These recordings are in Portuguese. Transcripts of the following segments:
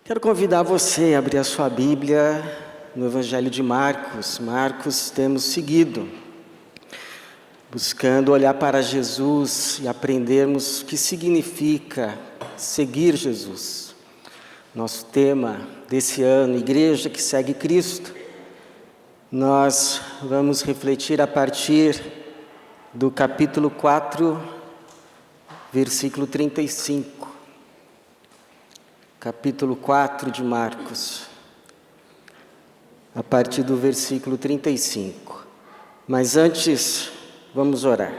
Quero convidar você a abrir a sua Bíblia no Evangelho de Marcos. Marcos temos seguido, buscando olhar para Jesus e aprendermos o que significa seguir Jesus. Nosso tema desse ano, Igreja que segue Cristo. Nós vamos refletir a partir do capítulo 4, versículo 35. Capítulo 4 de Marcos, a partir do versículo 35. Mas antes, vamos orar.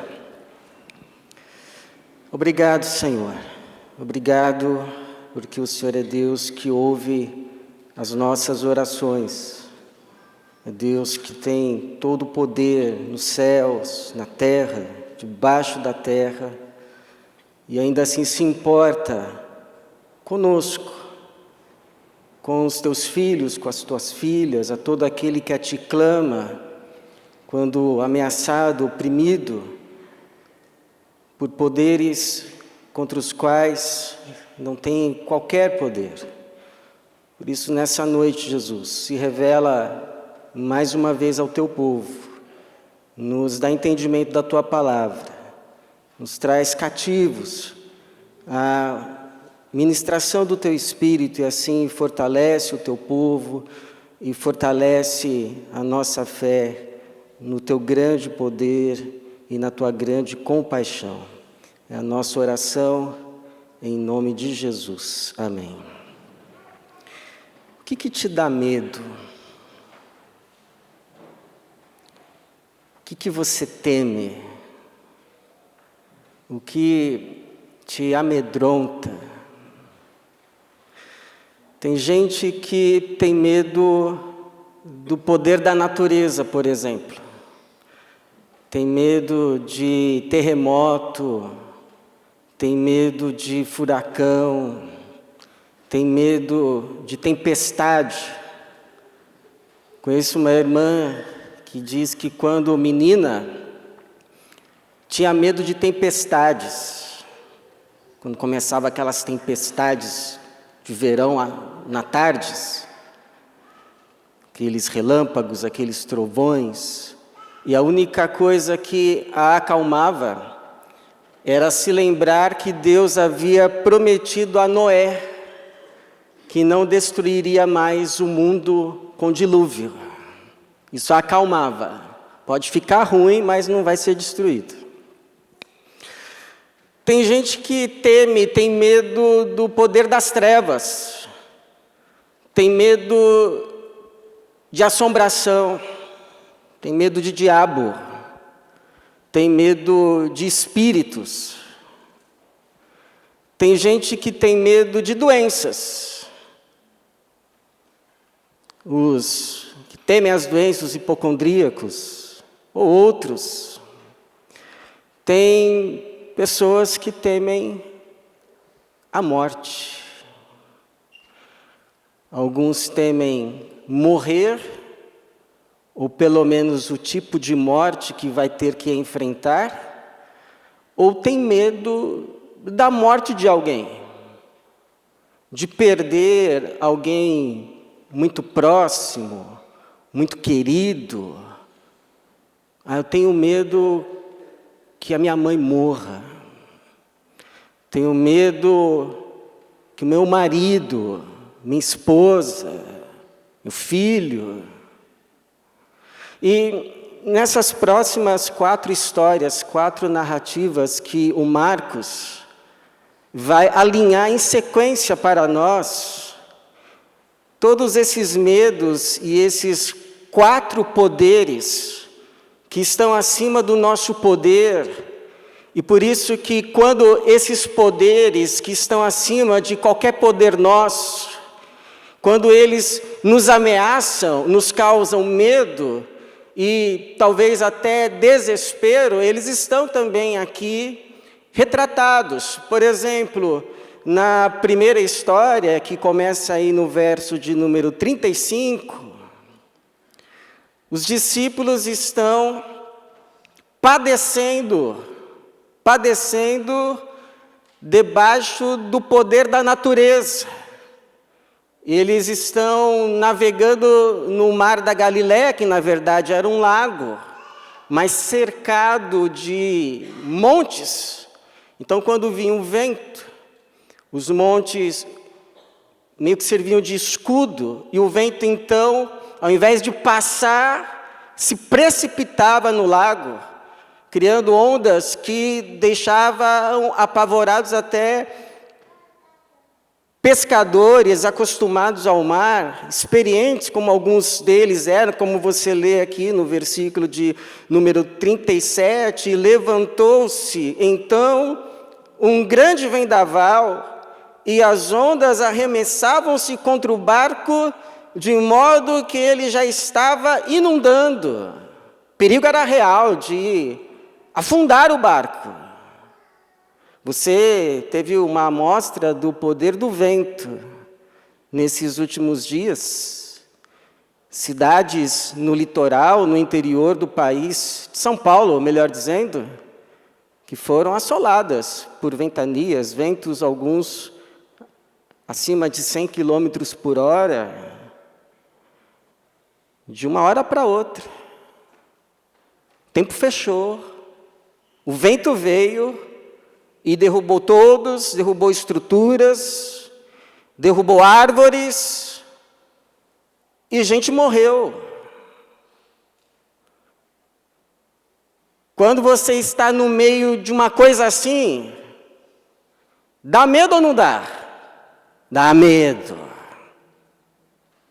Obrigado, Senhor. Obrigado porque o Senhor é Deus que ouve as nossas orações. É Deus que tem todo o poder nos céus, na terra, debaixo da terra, e ainda assim se importa conosco, com os teus filhos, com as tuas filhas, a todo aquele que a ti clama, quando ameaçado, oprimido, por poderes contra os quais não tem qualquer poder. Por isso, nessa noite, Jesus, se revela mais uma vez ao teu povo, nos dá entendimento da tua palavra, nos traz cativos a ministração do teu Espírito, e assim fortalece o teu povo e fortalece a nossa fé no teu grande poder e na tua grande compaixão. É a nossa oração em nome de Jesus. Amém. O que te dá medo? O que você teme? O que te amedronta? Tem gente que tem medo do poder da natureza, por exemplo. Tem medo de terremoto, tem medo de furacão, tem medo de tempestade. Conheço uma irmã que diz que quando menina tinha medo de tempestades. Quando começava aquelas tempestades de verão na tardes, aqueles relâmpagos, aqueles trovões, e a única coisa que a acalmava era se lembrar que Deus havia prometido a Noé que não destruiria mais o mundo com dilúvio. Isso a acalmava. Pode ficar ruim, mas não vai ser destruído. Tem gente que tem medo do poder das trevas, tem medo de assombração, tem medo de diabo, tem medo de espíritos. Tem gente que tem medo de doenças. Os que temem as doenças, os hipocondríacos, ou outros. Tem pessoas que temem a morte. Alguns temem morrer, ou pelo menos o tipo de morte que vai ter que enfrentar, ou tem medo da morte de alguém, de perder alguém muito próximo, muito querido. Eu tenho medo que a minha mãe morra. Tenho medo que o meu marido, minha esposa, meu filho. E nessas próximas 4 histórias, 4 narrativas que o Marcos vai alinhar em sequência para nós, todos esses medos e esses 4 poderes que estão acima do nosso poder. E por isso que quando esses poderes que estão acima de qualquer poder nosso, quando eles nos ameaçam, nos causam medo e talvez até desespero, eles estão também aqui retratados. Por exemplo, na primeira história, que começa aí no verso de número 35, os discípulos estão padecendo debaixo do poder da natureza. Eles estão navegando no mar da Galileia, que na verdade era um lago, mas cercado de montes. Então, quando vinha o vento, os montes meio que serviam de escudo, e o vento, então, ao invés de passar, se precipitava no lago, criando ondas que deixavam apavorados até pescadores acostumados ao mar, experientes como alguns deles eram, como você lê aqui no versículo de número 37, levantou-se então um grande vendaval, e as ondas arremessavam-se contra o barco, de modo que ele já estava inundando. O perigo era real de afundar o barco. Você teve uma amostra do poder do vento nesses últimos dias. Cidades no litoral, no interior do país, de São Paulo, melhor dizendo, que foram assoladas por ventanias, ventos alguns acima de 100 quilômetros por hora, de uma hora para outra. O tempo fechou, o vento veio e derrubou todos, derrubou estruturas, derrubou árvores, e gente morreu. Quando você está no meio de uma coisa assim, dá medo ou não dá? Dá medo.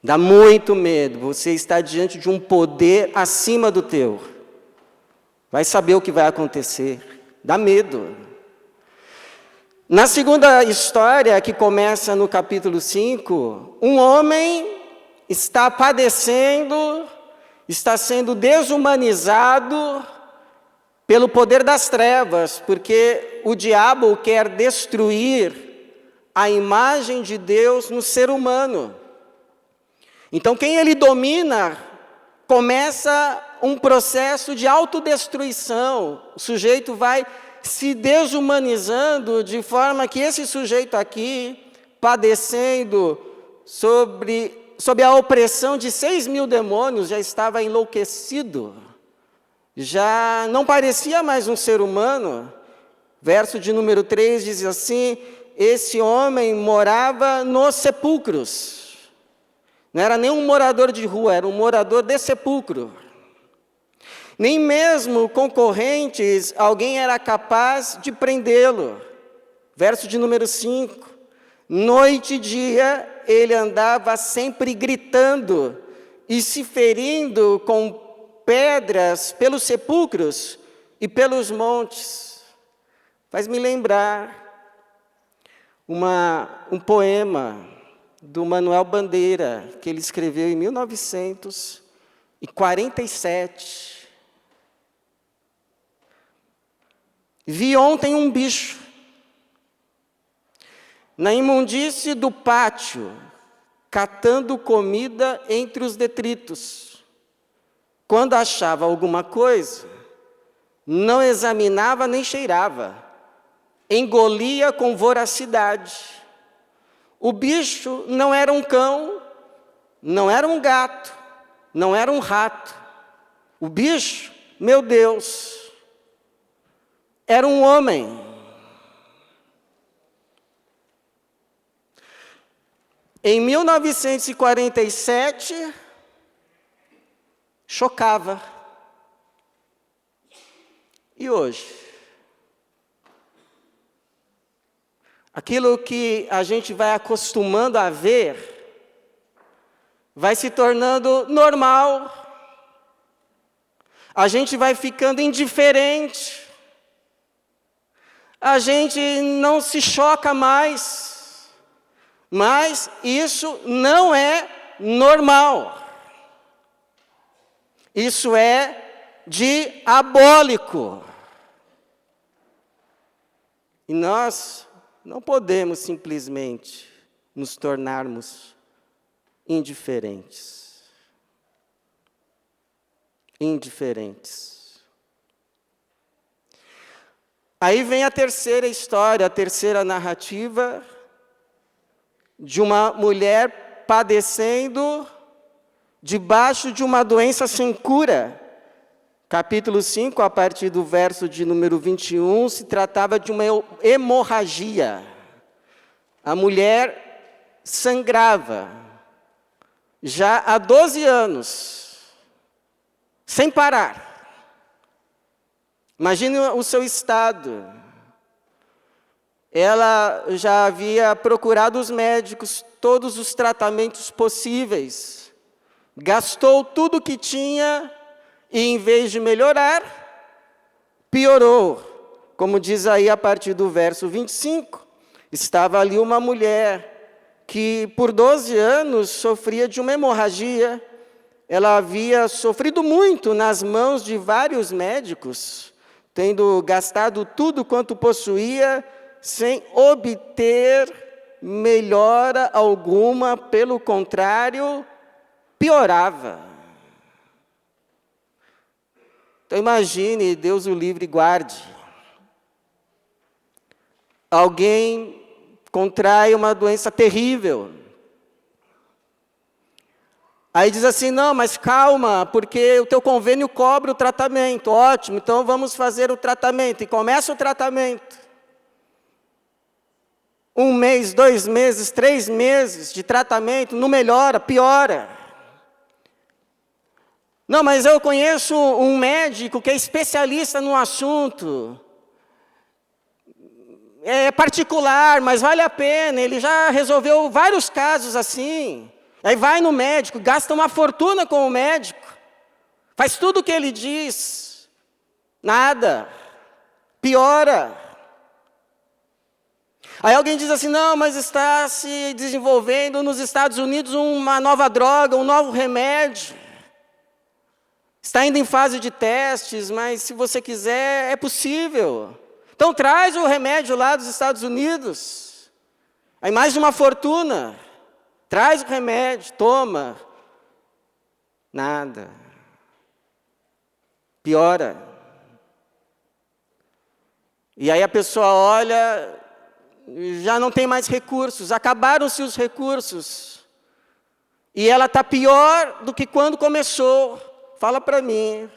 Dá muito medo. Você está diante de um poder acima do teu. Vai saber o que vai acontecer. Dá medo. Na segunda história, que começa no capítulo 5, um homem está padecendo, está sendo desumanizado pelo poder das trevas, porque o diabo quer destruir a imagem de Deus no ser humano. Então, quem ele domina, começa um processo de autodestruição. O sujeito vai se desumanizando, de forma que esse sujeito aqui, padecendo sob a opressão de 6.000 demônios, já estava enlouquecido, já não parecia mais um ser humano. Verso de número 3 diz assim: esse homem morava nos sepulcros. Não era nem um morador de rua, era um morador de sepulcro. Nem mesmo concorrentes, alguém era capaz de prendê-lo. Verso de número 5. Noite e dia, ele andava sempre gritando e se ferindo com pedras pelos sepulcros e pelos montes. Faz-me lembrar um poema do Manuel Bandeira, que ele escreveu em 1947. Vi ontem um bicho na imundície do pátio, catando comida entre os detritos. Quando achava alguma coisa, não examinava nem cheirava, engolia com voracidade. O bicho não era um cão, não era um gato, não era um rato. O bicho, meu Deus, era um homem. Em 1947, chocava. E hoje? Aquilo que a gente vai acostumando a ver, vai se tornando normal. A gente vai ficando indiferente. A gente não se choca mais, mas isso não é normal. Isso é diabólico. E nós não podemos simplesmente nos tornarmos indiferentes. Indiferentes. Aí vem a terceira história, a terceira narrativa de uma mulher padecendo debaixo de uma doença sem cura. Capítulo 5, a partir do verso de número 21, se tratava de uma hemorragia. A mulher sangrava, já há 12 anos, sem parar. Imagine o seu estado. Ela já havia procurado os médicos, todos os tratamentos possíveis, gastou tudo o que tinha e, em vez de melhorar, piorou. Como diz aí a partir do verso 25, estava ali uma mulher que por 12 anos sofria de uma hemorragia. Ela havia sofrido muito nas mãos de vários médicos, tendo gastado tudo quanto possuía, sem obter melhora alguma, pelo contrário, piorava. Então imagine, Deus o livre e guarde, alguém contrai uma doença terrível. Aí diz assim, não, mas calma, porque o teu convênio cobre o tratamento. Ótimo, então vamos fazer o tratamento. E começa o tratamento. 1 mês, 2 meses, 3 meses de tratamento, não melhora, piora. Não, mas eu conheço um médico que é especialista no assunto. É particular, mas vale a pena, ele já resolveu vários casos assim. Aí vai no médico, gasta uma fortuna com o médico, faz tudo o que ele diz, nada, piora. Aí alguém diz assim, não, mas está se desenvolvendo nos Estados Unidos uma nova droga, um novo remédio. Está ainda em fase de testes, mas se você quiser, é possível. Então traz o remédio lá dos Estados Unidos. Aí mais de uma fortuna. Traz o remédio, toma. Nada. Piora. E aí a pessoa olha, já não tem mais recursos, acabaram-se os recursos. E ela está pior do que quando começou. Fala para mim,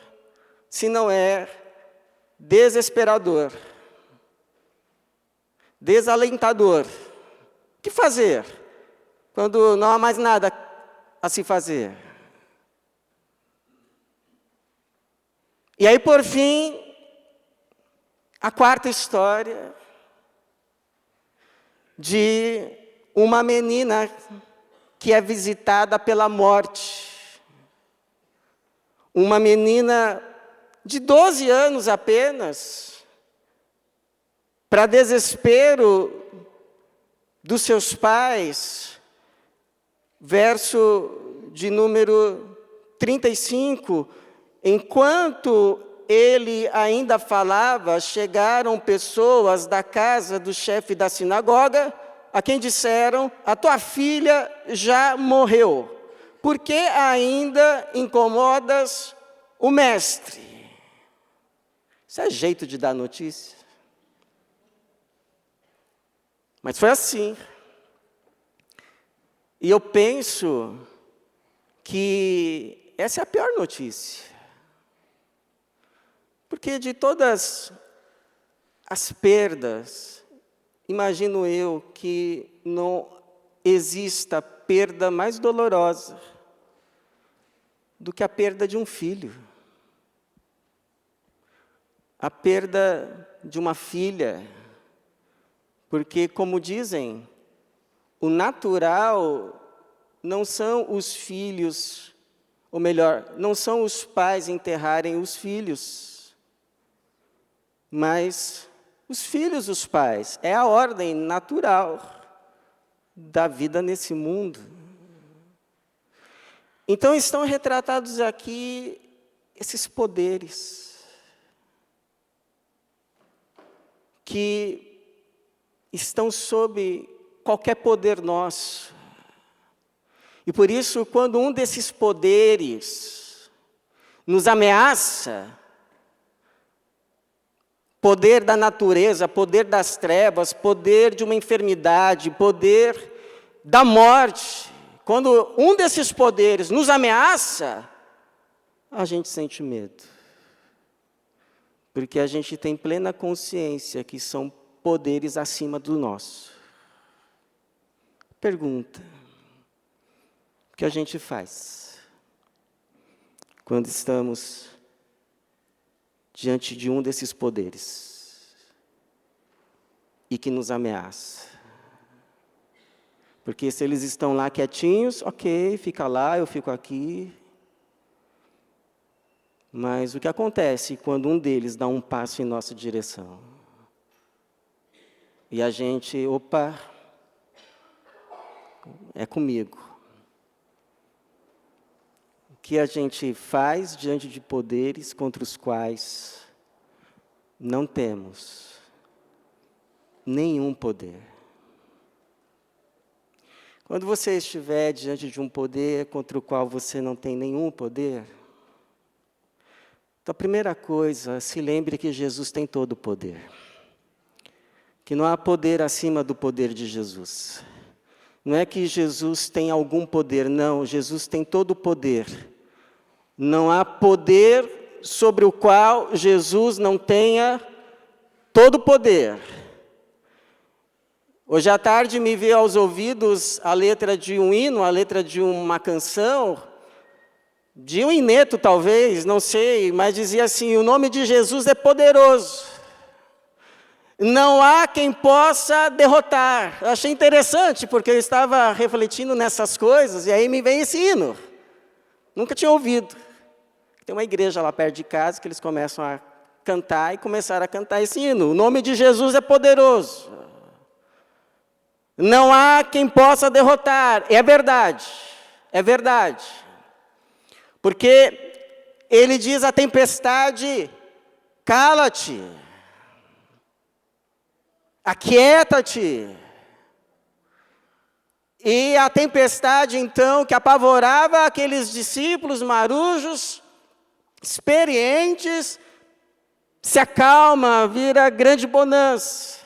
se não é desesperador, desalentador. O que fazer quando não há mais nada a se fazer? E aí, por fim, a quarta história de uma menina que é visitada pela morte. Uma menina de 12 anos apenas, para desespero dos seus pais, verso de número 35, enquanto ele ainda falava, chegaram pessoas da casa do chefe da sinagoga, a quem disseram, a tua filha já morreu. Por que ainda incomodas o mestre? Isso é jeito de dar notícia. Mas foi assim. E eu penso que essa é a pior notícia. Porque de todas as perdas, imagino eu que não exista perda mais dolorosa do que a perda de um filho. A perda de uma filha. Porque, como dizem, o natural não são os filhos, ou melhor, não são os pais enterrarem os filhos, mas os filhos os pais. É a ordem natural da vida nesse mundo. Então estão retratados aqui esses poderes que estão sob qualquer poder nosso. E por isso, quando um desses poderes nos ameaça, poder da natureza, poder das trevas, poder de uma enfermidade, poder da morte, quando um desses poderes nos ameaça, a gente sente medo. Porque a gente tem plena consciência que são poderes acima do nosso. Pergunta: o que a gente faz quando estamos diante de um desses poderes e que nos ameaça? Porque se eles estão lá quietinhos, ok, fica lá, eu fico aqui. Mas o que acontece quando um deles dá um passo em nossa direção? E a gente, opa, é comigo. O que a gente faz diante de poderes contra os quais não temos nenhum poder? Quando você estiver diante de um poder contra o qual você não tem nenhum poder, então a primeira coisa, se lembre que Jesus tem todo o poder. Que não há poder acima do poder de Jesus. Não é que Jesus tem algum poder, não, Jesus tem todo o poder. Não há poder sobre o qual Jesus não tenha todo o poder. Hoje à tarde me veio aos ouvidos a letra de um hino, a letra de uma canção, de um ineto talvez, não sei, mas dizia assim: o nome de Jesus é poderoso. Não há quem possa derrotar. Eu achei interessante, porque eu estava refletindo nessas coisas, e aí me veio esse hino. Nunca tinha ouvido. Tem uma igreja lá perto de casa que eles começam a cantar, e começaram a cantar esse hino. O nome de Jesus é poderoso. Não há quem possa derrotar. É verdade. É verdade. Porque ele diz à tempestade: cala-te. Aquieta-te. E a tempestade, então, que apavorava aqueles discípulos marujos, experientes, se acalma, vira grande bonança.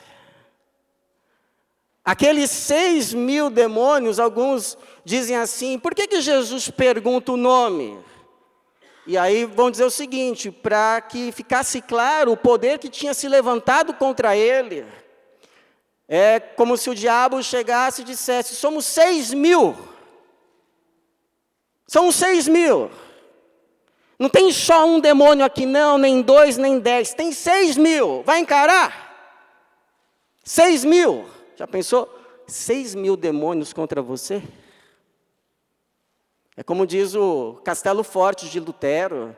Aqueles 6.000 demônios, alguns dizem assim: por que Jesus pergunta o nome? E aí vão dizer o seguinte, para que ficasse claro o poder que tinha se levantado contra ele. É como se o diabo chegasse e dissesse: somos 6.000. São 6.000. Não tem só um demônio aqui não, nem 2, nem 10. Tem 6.000. Vai encarar? 6.000. Já pensou? 6.000 demônios contra você? É como diz o Castelo Forte de Lutero: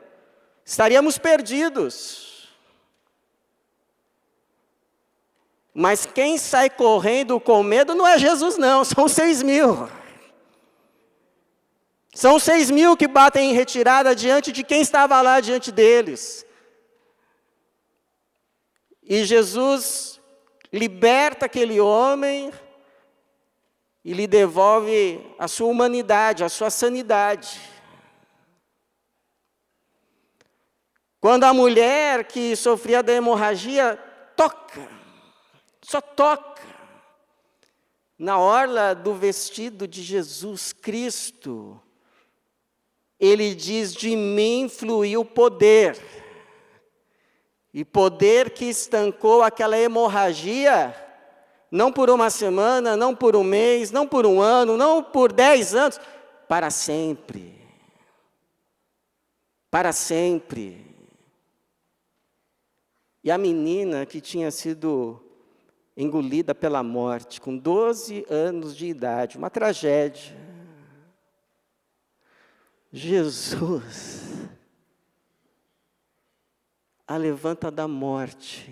estaríamos perdidos. Mas quem sai correndo com medo não é Jesus não, são 6.000. São 6.000 que batem em retirada diante de quem estava lá diante deles. E Jesus liberta aquele homem e lhe devolve a sua humanidade, a sua sanidade. Quando a mulher que sofria da hemorragia toca, só toca na orla do vestido de Jesus Cristo, ele diz: de mim fluiu poder. E poder que estancou aquela hemorragia, não por uma semana, não por um mês, não por um ano, não por 10 anos, para sempre. Para sempre. E a menina que tinha sido engolida pela morte, com 12 anos de idade, uma tragédia. Jesus a levanta da morte,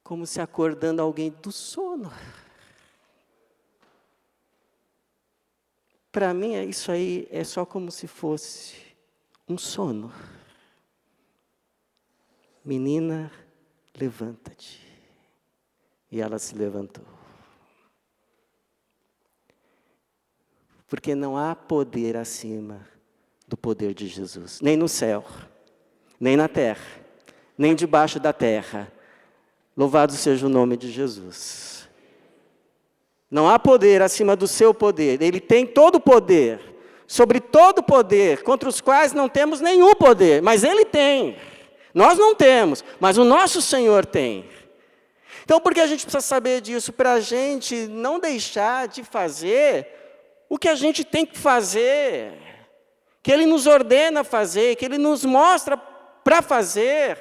como se acordando alguém do sono. Para mim, isso aí é só como se fosse um sono. Menina, levanta-te. E ela se levantou. Porque não há poder acima do poder de Jesus, nem no céu, nem na terra, nem debaixo da terra. Louvado seja o nome de Jesus. Não há poder acima do seu poder. Ele tem todo o poder, sobre todo o poder, contra os quais não temos nenhum poder, mas Ele tem. Nós não temos, mas o nosso Senhor tem. Então, por que a gente precisa saber disso? Para a gente não deixar de fazer o que a gente tem que fazer, que Ele nos ordena fazer, que Ele nos mostra para fazer,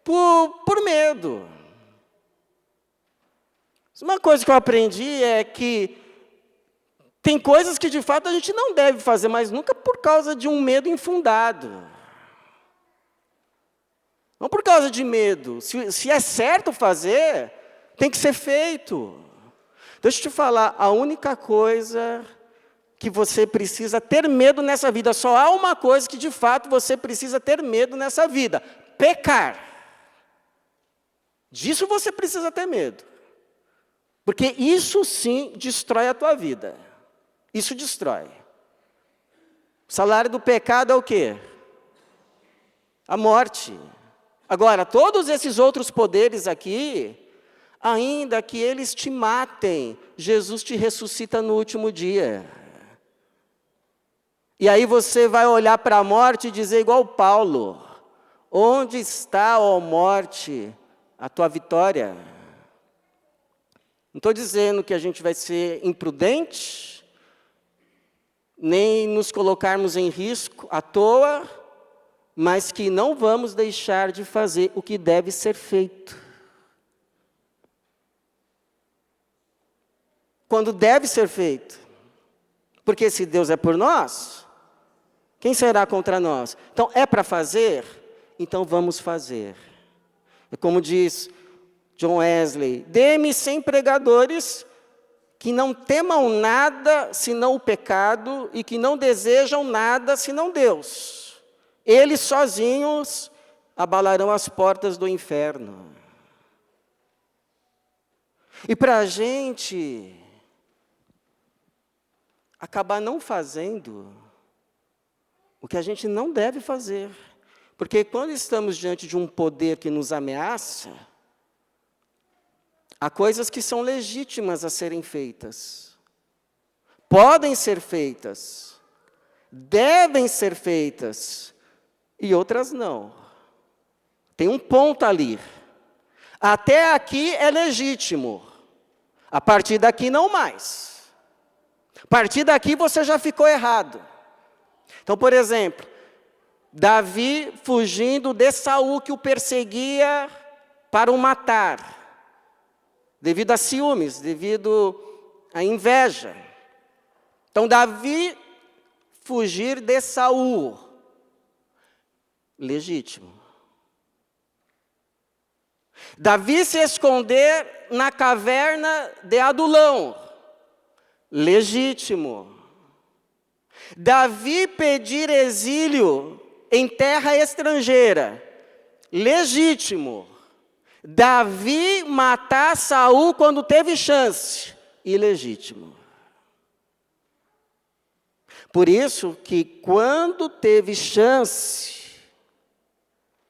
por medo. Uma coisa que eu aprendi é que tem coisas que de fato a gente não deve fazer, mas nunca por causa de um medo infundado. Não por causa de medo. Se é certo fazer, tem que ser feito. Deixa eu te falar, a única coisa que você precisa ter medo nessa vida, só há uma coisa que de fato você precisa ter medo nessa vida: pecar. Disso você precisa ter medo. Porque isso sim destrói a tua vida. Isso destrói. O salário do pecado é o quê? A morte. Agora, todos esses outros poderes aqui, ainda que eles te matem, Jesus te ressuscita no último dia. E aí você vai olhar para a morte e dizer igual Paulo: onde está, ó morte, a tua vitória? Não estou dizendo que a gente vai ser imprudente, nem nos colocarmos em risco à toa, mas que não vamos deixar de fazer o que deve ser feito. Quando deve ser feito. Porque se Deus é por nós, quem será contra nós? Então, é para fazer? Então vamos fazer. É como diz John Wesley: dê-me 100 pregadores que não temam nada senão o pecado e que não desejam nada senão Deus. Eles sozinhos abalarão as portas do inferno. E para a gente acabar não fazendo o que a gente não deve fazer, porque quando estamos diante de um poder que nos ameaça, há coisas que são legítimas a serem feitas, podem ser feitas, devem ser feitas, e outras não. Tem um ponto ali. Até aqui é legítimo, a partir daqui não mais. A partir daqui você já ficou errado. Então, por exemplo, Davi fugindo de Saul, que o perseguia para o matar, devido a ciúmes, devido à inveja. Então, Davi fugir de Saul, legítimo. Davi se esconder na caverna de Adulão, legítimo. Davi pedir exílio em terra estrangeira, legítimo. Davi matar Saul quando teve chance, ilegítimo. Por isso que quando teve chance,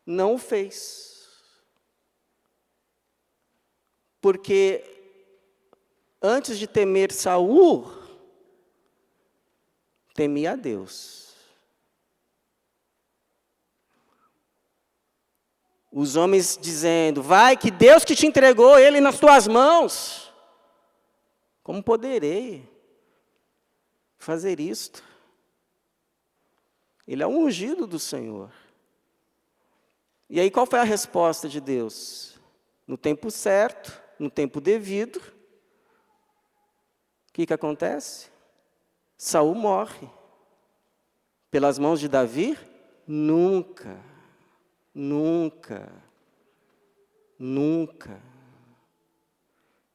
não o fez. Porque antes de temer Saul, temia a Deus. Os homens dizendo: vai que Deus que te entregou ele nas tuas mãos. Como poderei fazer isto? Ele é um ungido do Senhor. E aí qual foi a resposta de Deus? No tempo certo, no tempo devido, o que acontece? Saul morre. Pelas mãos de Davi? Nunca. Nunca. Nunca.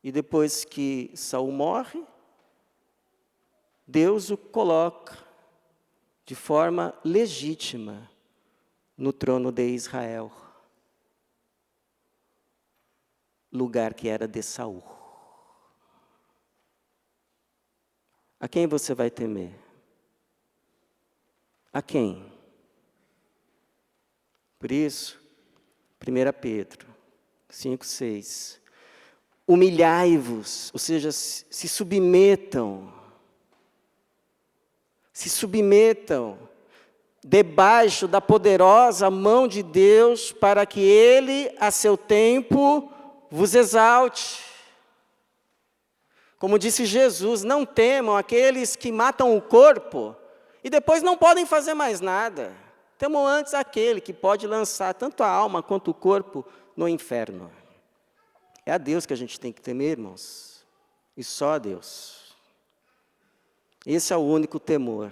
E depois que Saul morre, Deus o coloca de forma legítima no trono de Israel, lugar que era de Saul. A quem você vai temer? A quem? Por isso, 1 Pedro 5,6. humilhai-vos, ou seja, se submetam. Se submetam debaixo da poderosa mão de Deus, para que Ele, a seu tempo, vos exalte. Como disse Jesus, não temam aqueles que matam o corpo e depois não podem fazer mais nada. Temam antes aquele que pode lançar tanto a alma quanto o corpo no inferno. É a Deus que a gente tem que temer, irmãos, e só a Deus. Esse é o único temor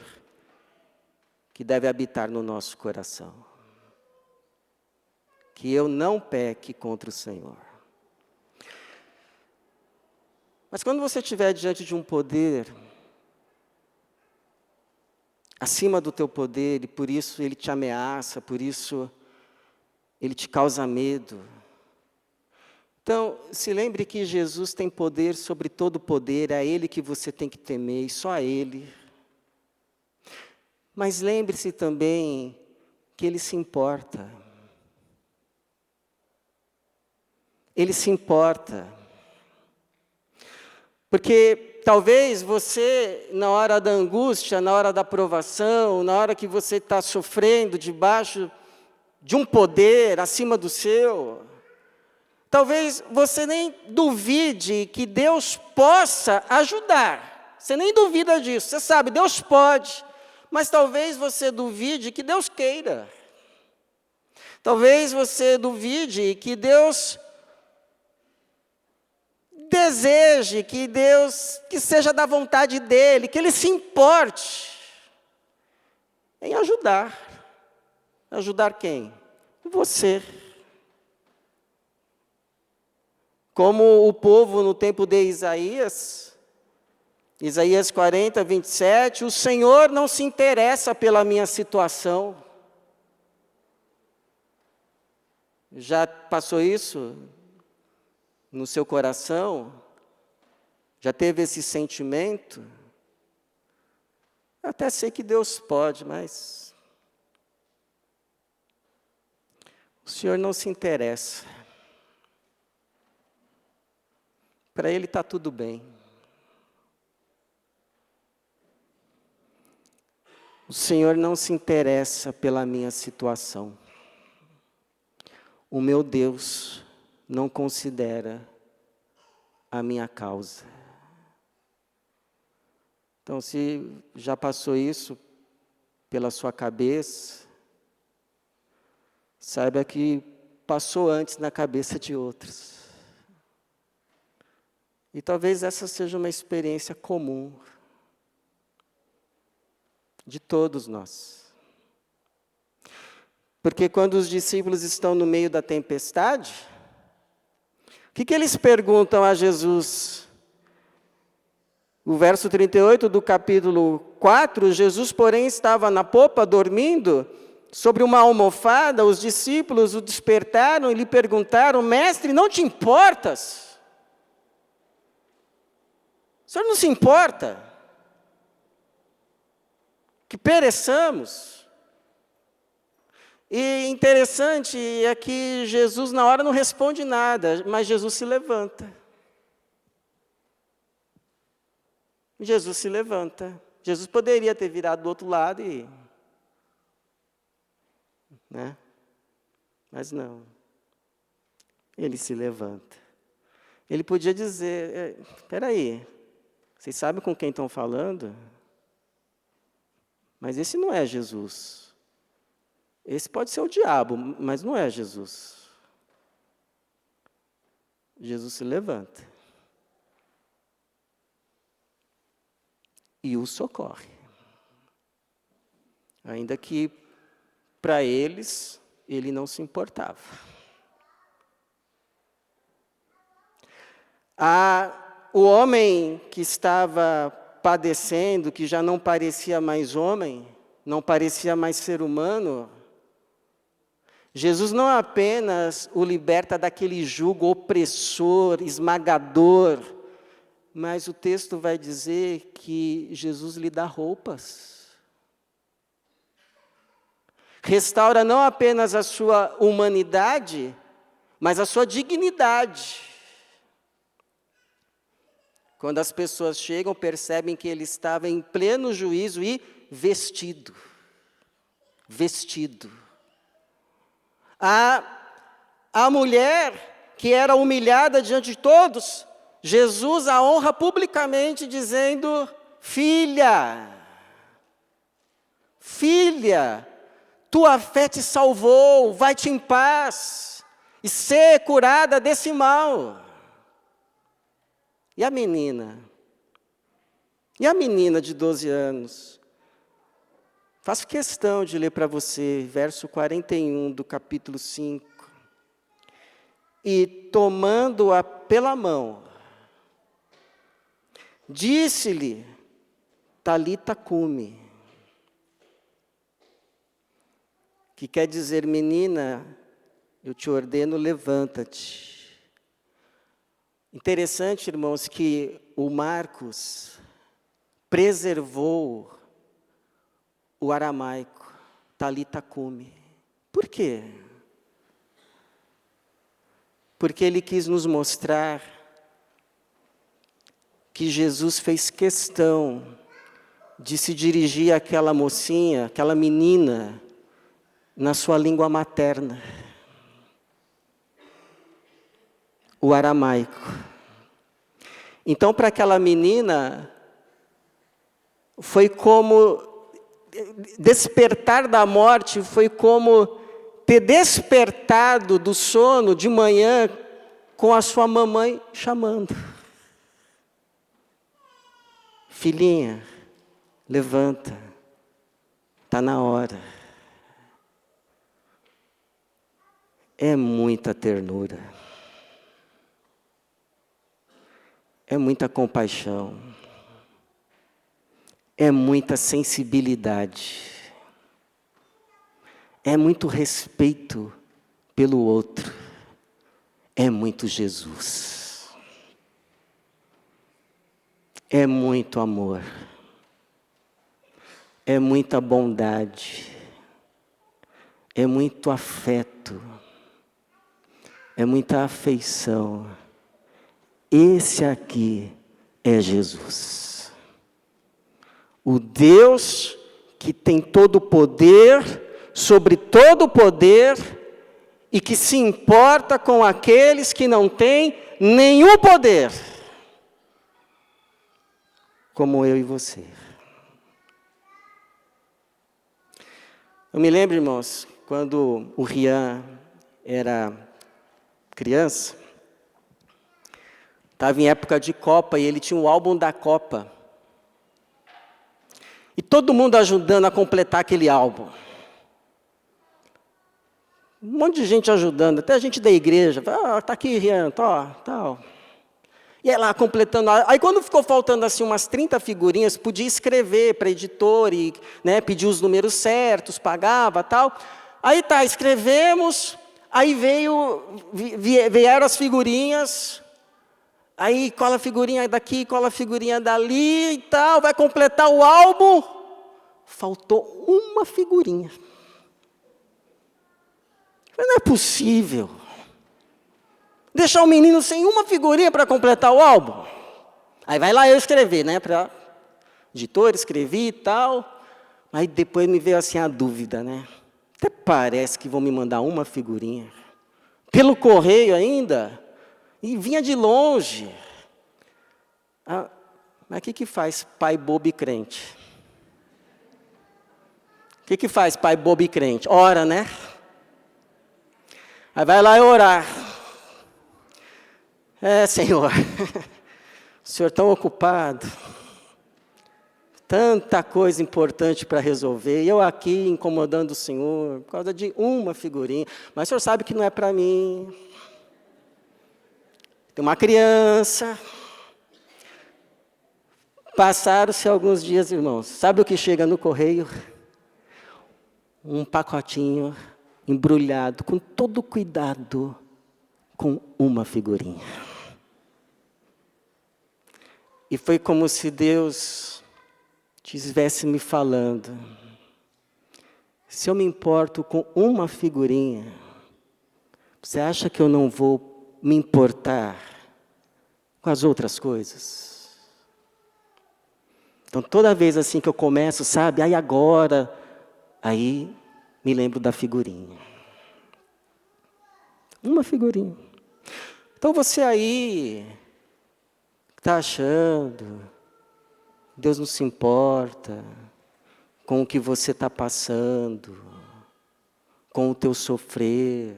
que deve habitar no nosso coração. Que eu não peque contra o Senhor. Mas quando você estiver diante de um poder acima do teu poder, e por isso ele te ameaça, por isso ele te causa medo. Então, se lembre que Jesus tem poder sobre todo poder, é a Ele que você tem que temer, e só a Ele. Mas lembre-se também que Ele se importa. Ele se importa. Porque talvez você, na hora da angústia, na hora da provação, na hora que você está sofrendo debaixo de um poder acima do seu, talvez você nem duvide que Deus possa ajudar. Você nem duvida disso. Você sabe, Deus pode. Mas talvez você duvide que Deus queira. Talvez você duvide que Deus deseje, que Deus, que seja da vontade dEle, que Ele se importe em ajudar. Ajudar quem? Você. Como o povo no tempo de Isaías 40, 27, o Senhor não se interessa pela minha situação. Já passou isso no seu coração? Já teve esse sentimento? Eu até sei que Deus pode, mas o Senhor não se interessa. Para Ele está tudo bem. O Senhor não se interessa pela minha situação. O meu Deus não considera a minha causa. Então, se já passou isso pela sua cabeça, saiba que passou antes na cabeça de outros. E talvez essa seja uma experiência comum de todos nós. Porque quando os discípulos estão no meio da tempestade, o que eles perguntam a Jesus? O verso 38 do capítulo 4, Jesus, porém, estava na popa, dormindo, sobre uma almofada. Os discípulos o despertaram e lhe perguntaram: Mestre, não te importas? O Senhor não se importa que pereçamos? E interessante é que Jesus na hora não responde nada, mas Jesus se levanta. Jesus se levanta. Jesus poderia ter virado do outro lado e... né? Mas não. Ele se levanta. Ele podia dizer: espera aí, vocês sabem com quem estão falando? Mas esse não é Jesus. Esse pode ser o diabo, mas não é Jesus. Jesus se levanta e o socorre. Ainda que para eles, ele não se importava. O homem que estava padecendo, que já não parecia mais homem, não parecia mais ser humano, Jesus não apenas o liberta daquele jugo opressor, esmagador, mas o texto vai dizer que Jesus lhe dá roupas. Restaura não apenas a sua humanidade, mas a sua dignidade. quando as pessoas chegam, percebem que ele estava em pleno juízo e vestido. Vestido. A mulher que era humilhada diante de todos, Jesus a honra publicamente dizendo: filha, filha, tua fé te salvou, vai-te em paz e ser curada desse mal. E a menina? E a menina de 12 anos? Faço questão de ler para você, verso 41 do capítulo 5. E tomando-a pela mão, disse-lhe: Talita cumi, que quer dizer: menina, eu te ordeno, levanta-te. Interessante, irmãos, que o Marcos preservou o aramaico, Talita cumi. Por quê? Porque ele quis nos mostrar que Jesus fez questão de se dirigir àquela mocinha, aquela menina, na sua língua materna, o aramaico. Então, para aquela menina, foi como despertar da morte, foi como ter despertado do sono de manhã com a sua mamãe chamando. Filhinha, levanta, está na hora. É muita ternura. É muita compaixão. É muita sensibilidade. É muito respeito pelo outro. É muito Jesus. É muito amor. É muita bondade. É muito afeto. É muita afeição. Esse aqui é Jesus. O Deus que tem todo o poder, sobre todo o poder, e que se importa com aqueles que não têm nenhum poder, como eu e você. Eu me lembro, irmãos, quando o Rian era criança, estava em época de Copa, e ele tinha um álbum da Copa. E todo mundo ajudando a completar aquele álbum. Um monte de gente ajudando, até a gente da igreja. Tá aqui, Rian, tal. E ela completando. Aí quando ficou faltando assim umas 30 figurinhas, podia escrever para editor e, né, pedir os números certos, pagava, tal. Aí escrevemos, aí vieram as figurinhas. Aí cola a figurinha daqui, cola a figurinha dali e tal, vai completar o álbum. Faltou uma figurinha. Não é possível. Deixar o menino sem uma figurinha para completar o álbum. Aí vai lá eu escrever, né? Para editor, escrevi e tal. Aí depois me veio assim a dúvida, né? Até parece que vão me mandar uma figurinha. Pelo correio ainda. E vinha de longe. Mas o que faz pai bobo e crente? O que faz pai bobo e crente? Ora, né? Aí vai lá orar. Senhor, o Senhor tão ocupado. Tanta coisa importante para resolver. E eu aqui incomodando o Senhor por causa de uma figurinha. Mas o Senhor sabe que não é para mim. Tem uma criança. Passaram-se alguns dias, irmãos. Sabe o que chega no correio? Um pacotinho embrulhado, com todo cuidado, com uma figurinha. E foi como se Deus estivesse me falando: se eu me importo com uma figurinha, você acha que eu não vou me importar com as outras coisas? Então, toda vez assim que eu começo, sabe, aí agora, aí me lembro da figurinha. Uma figurinha. Então, você aí, está achando, Deus não se importa com o que você está passando, com o teu sofrer.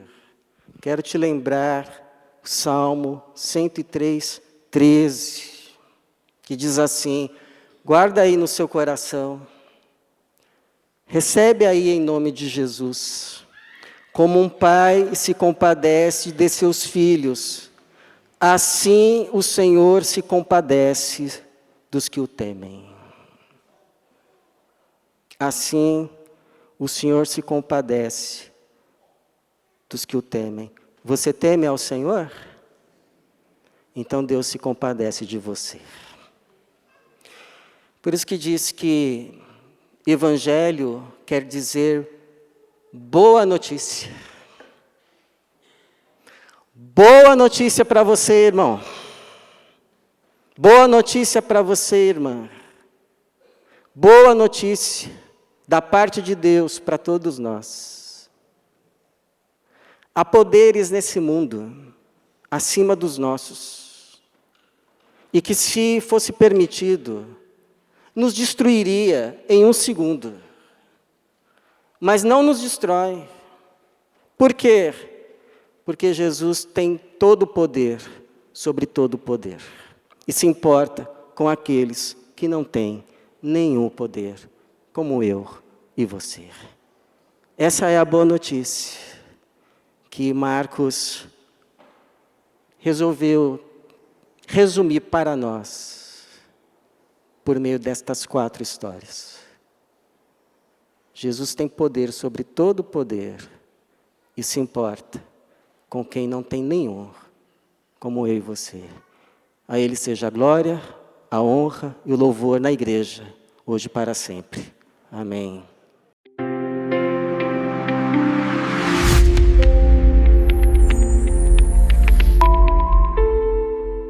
Quero te lembrar o Salmo 103, 13, que diz assim, guarda aí no seu coração, recebe aí em nome de Jesus, como um pai se compadece de seus filhos, assim o Senhor se compadece dos que o temem. Assim o Senhor se compadece dos que o temem. Você teme ao Senhor? Então Deus se compadece de você. Por isso que diz que Evangelho quer dizer boa notícia. Boa notícia para você, irmão. Boa notícia para você, irmã. Boa notícia da parte de Deus para todos nós. Há poderes nesse mundo acima dos nossos. E que, se fosse permitido, nos destruiria em um segundo. Mas não nos destrói. Por quê? Porque Jesus tem todo o poder sobre todo o poder. E se importa com aqueles que não têm nenhum poder, como eu e você. Essa é a boa notícia que Marcos resolveu resumir para nós, por meio destas 4 histórias. Jesus tem poder sobre todo o poder e se importa com quem não tem nenhum, como eu e você. A Ele seja a glória, a honra e o louvor na igreja, hoje e para sempre. Amém.